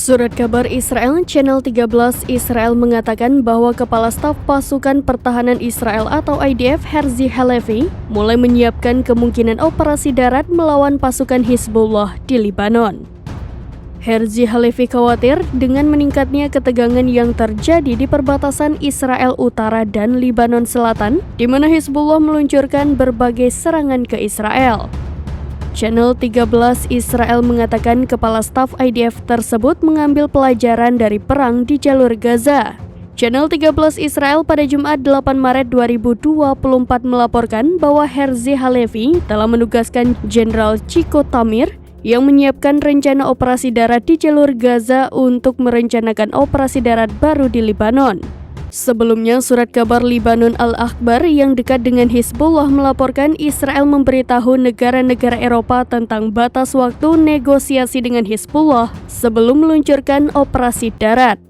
Surat kabar Israel, Channel 13 Israel mengatakan bahwa Kepala Staf Pasukan Pertahanan Israel atau IDF Herzi Halevi mulai menyiapkan kemungkinan operasi darat melawan pasukan Hizbullah di Lebanon. Herzi Halevi khawatir dengan meningkatnya ketegangan yang terjadi di perbatasan Israel Utara dan Lebanon Selatan, di mana Hizbullah meluncurkan berbagai serangan ke Israel. Channel 13 Israel mengatakan Kepala Staf IDF tersebut mengambil pelajaran dari perang di jalur Gaza. Channel 13 Israel pada Jumat 8 Maret 2024 melaporkan bahwa Herzi Halevi telah menugaskan Jenderal Chiko Tamir yang menyiapkan rencana operasi darat di jalur Gaza untuk merencanakan operasi darat baru di Lebanon. Sebelumnya, surat kabar Libanon Al-Akhbar yang dekat dengan Hizbullah melaporkan Israel memberitahu negara-negara Eropa tentang batas waktu negosiasi dengan Hizbullah sebelum meluncurkan operasi darat.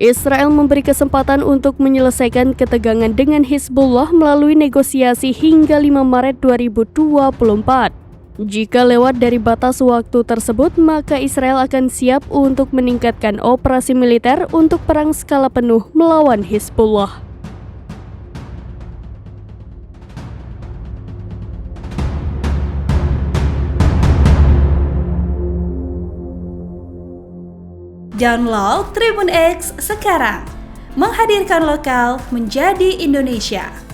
Israel memberi kesempatan untuk menyelesaikan ketegangan dengan Hizbullah melalui negosiasi hingga 5 Maret 2024. Jika lewat dari batas waktu tersebut, maka Israel akan siap untuk meningkatkan operasi militer untuk perang skala penuh melawan Hizbullah. Download Tribun X sekarang, menghadirkan lokal menjadi Indonesia.